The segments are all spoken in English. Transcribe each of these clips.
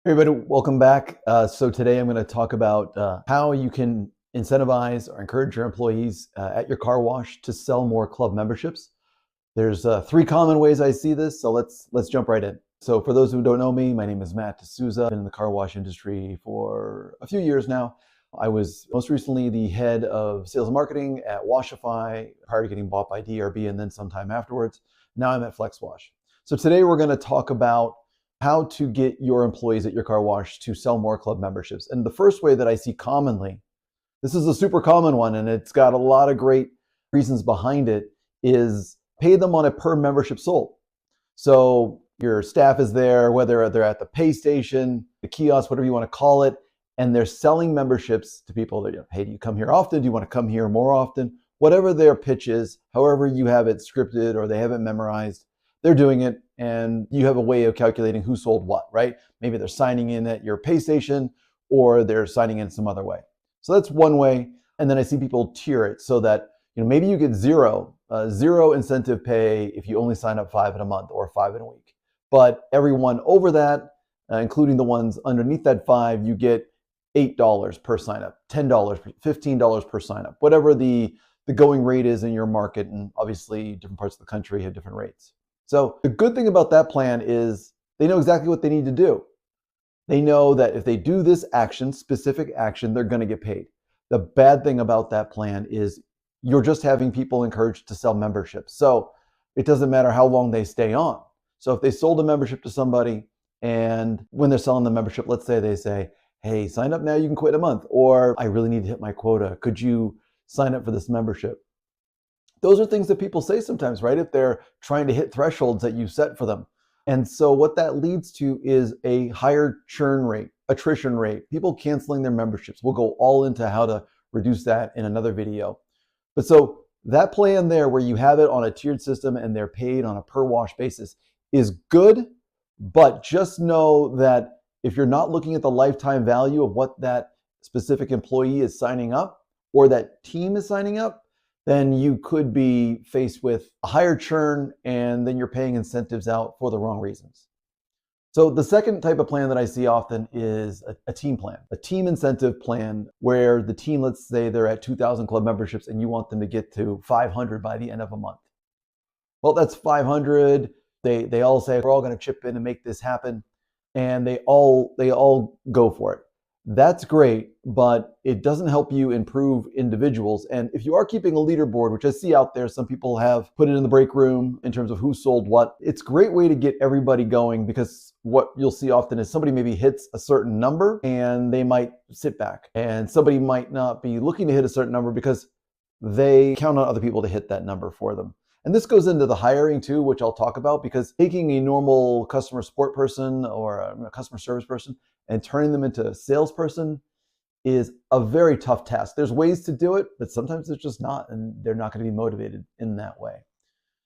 Hey everybody, welcome back. So today I'm going to talk about how you can incentivize or encourage your employees at your car wash to sell more club memberships. There's three common ways I see this, so let's jump right in. So for those who don't know me, my name is Matt D'Souza. I've been in the car wash industry for a few years now. I was most recently the head of sales and marketing at Washify prior to getting bought by DRB and then sometime afterwards. Now I'm at Flexwash. So today we're going to talk about how to get your employees at your car wash to sell more club memberships. And the first way that I see commonly, this is a super common one and it's got a lot of great reasons behind it, is pay them on a per membership sold. So your staff is there, whether they're at the pay station, the kiosk, whatever you want to call it, and they're selling memberships to people that, hey, do you come here often? Do you want to come here more often? Whatever their pitch is, however you have it scripted or they have it memorized, they're doing it, and you have a way of calculating who sold what, right? Maybe they're signing in at your pay station or they're signing in some other way. So that's one way. And then I see people tier it so that maybe you get zero incentive pay if you only sign up 5 in a month or 5 in a week. But everyone over that, including the ones underneath that 5, you get $8 per sign up, $10, $15 per sign up, whatever the going rate is in your market. And obviously different parts of the country have different rates. So the good thing about that plan is they know exactly what they need to do. They know that if they do this action, specific action, they're going to get paid. The bad thing about that plan is you're just having people encouraged to sell memberships. So it doesn't matter how long they stay on. So if they sold a membership to somebody and when they're selling the membership, let's say they say, hey, sign up now, you can quit in a month, or I really need to hit my quota. Could you sign up for this membership? Those are things that people say sometimes, right? If they're trying to hit thresholds that you set for them. And so what that leads to is a higher churn rate, attrition rate, people canceling their memberships. We'll go all into how to reduce that in another video. But so that plan there where you have it on a tiered system and they're paid on a per wash basis is good, but just know that if you're not looking at the lifetime value of what that specific employee is signing up or that team is signing up, then you could be faced with a higher churn and then you're paying incentives out for the wrong reasons. So the second type of plan that I see often is a team plan, a team incentive plan where the team, let's say they're at 2,000 club memberships and you want them to get to 500 by the end of a month. Well, that's 500. They all say, we're all going to chip in and make this happen. And they all go for it. That's great, but it doesn't help you improve individuals. And if you are keeping a leaderboard, which I see out there, some people have put it in the break room in terms of who sold what. It's a great way to get everybody going because what you'll see often is somebody maybe hits a certain number and they might sit back. And somebody might not be looking to hit a certain number because they count on other people to hit that number for them. And this goes into the hiring too, which I'll talk about, because taking a normal customer support person or a customer service person and turning them into a salesperson is a very tough task. There's ways to do it, but sometimes it's just not, and they're not going to be motivated in that way.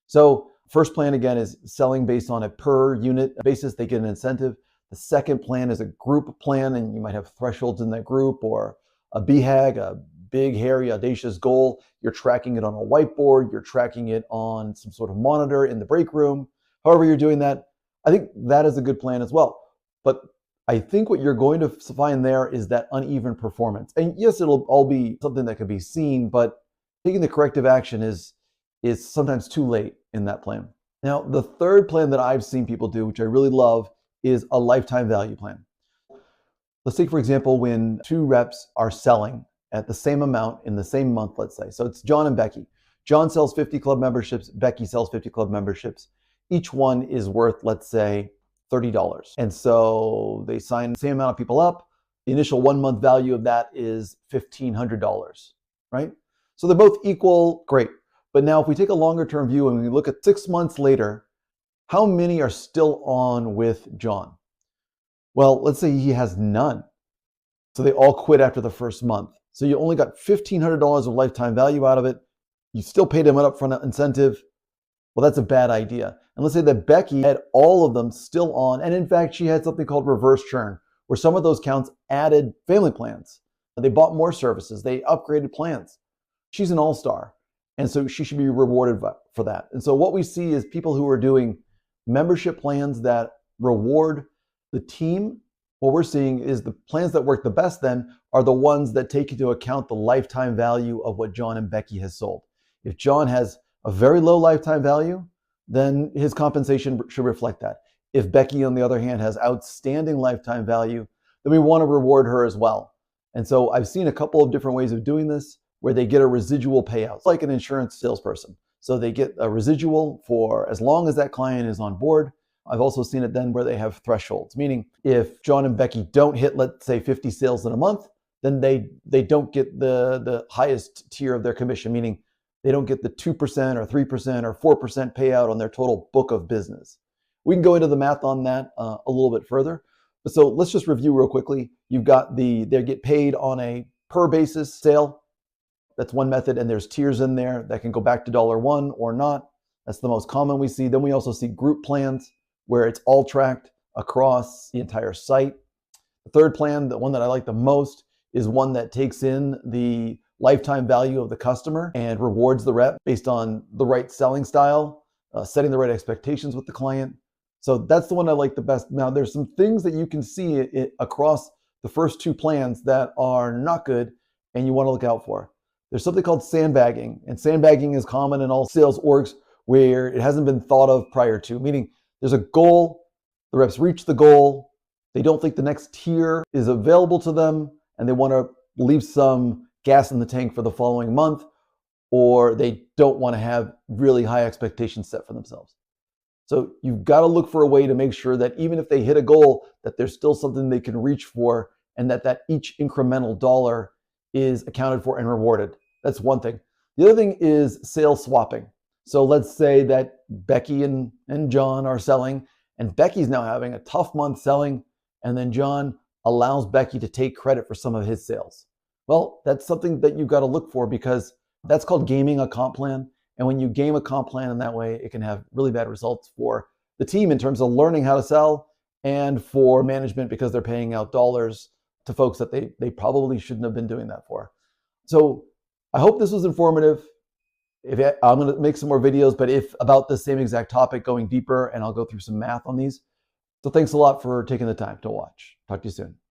So first plan again is selling based on a per unit basis. They get an incentive. The second plan is a group plan, and you might have thresholds in that group or a BHAG, a big, hairy, audacious goal. You're tracking it on a whiteboard. You're tracking it on some sort of monitor in the break room. However you're doing that, I think that is a good plan as well. But I think what you're going to find there is that uneven performance. And yes, it'll all be something that can be seen, but taking the corrective action is sometimes too late in that plan. Now, the third plan that I've seen people do, which I really love, is a lifetime value plan. Let's take, for example, when 2 reps are selling at the same amount in the same month, let's say. So it's John and Becky. John sells 50 club memberships. Becky sells 50 club memberships. Each one is worth, let's say, $30. And so they sign the same amount of people up. The initial 1 month value of that is $1,500, right? So they're both equal, great. But now if we take a longer term view and we look at 6 months later, how many are still on with John? Well, let's say he has none. So they all quit after the first month. So you only got $1,500 of lifetime value out of it. You still paid him an upfront incentive. Well, that's a bad idea. And let's say that Becky had all of them still on. And in fact, she had something called reverse churn, where some of those counts added family plans. They bought more services. They upgraded plans. She's an all-star. And so she should be rewarded for that. And so what we see is people who are doing membership plans that reward the team what we're seeing is the plans that work the best then are the ones that take into account the lifetime value of what John and Becky has sold. If John has a very low lifetime value, then his compensation should reflect that. If Becky, on the other hand, has outstanding lifetime value, then we want to reward her as well. And so I've seen a couple of different ways of doing this where they get a residual payout, like an insurance salesperson. So they get a residual for as long as that client is on board. I've also seen it then where they have thresholds, meaning if John and Becky don't hit, let's say, 50 sales in a month, then they don't get the highest tier of their commission, meaning they don't get the 2% or 3% or 4% payout on their total book of business. We can go into the math on that a little bit further. So let's just review real quickly. You've got they get paid on a per basis sale. That's one method, and there's tiers in there that can go back to $1 or not. That's the most common we see. Then we also see group plans where it's all tracked across the entire site. The third plan, the one that I like the most, is one that takes in the lifetime value of the customer and rewards the rep based on the right selling style, setting the right expectations with the client. So that's the one I like the best. Now, there's some things that you can see across the first two plans that are not good and you want to look out for. There's something called sandbagging, and sandbagging is common in all sales orgs where it hasn't been thought of prior to, meaning there's a goal, the reps reach the goal, they don't think the next tier is available to them, and they want to leave some gas in the tank for the following month, or they don't want to have really high expectations set for themselves. So you've got to look for a way to make sure that even if they hit a goal, that there's still something they can reach for, and that each incremental dollar is accounted for and rewarded. That's one thing. The other thing is sales swapping. So let's say that Becky and John are selling, and Becky's now having a tough month selling, and then John allows Becky to take credit for some of his sales. Well, that's something that you've got to look for, because that's called gaming a comp plan. And when you game a comp plan in that way, it can have really bad results for the team in terms of learning how to sell, and for management because they're paying out dollars to folks that they probably shouldn't have been doing that for. So I hope this was informative. I'm going to make some more videos, but if about the same exact topic, going deeper, and I'll go through some math on these. So thanks a lot for taking the time to watch. Talk to you soon.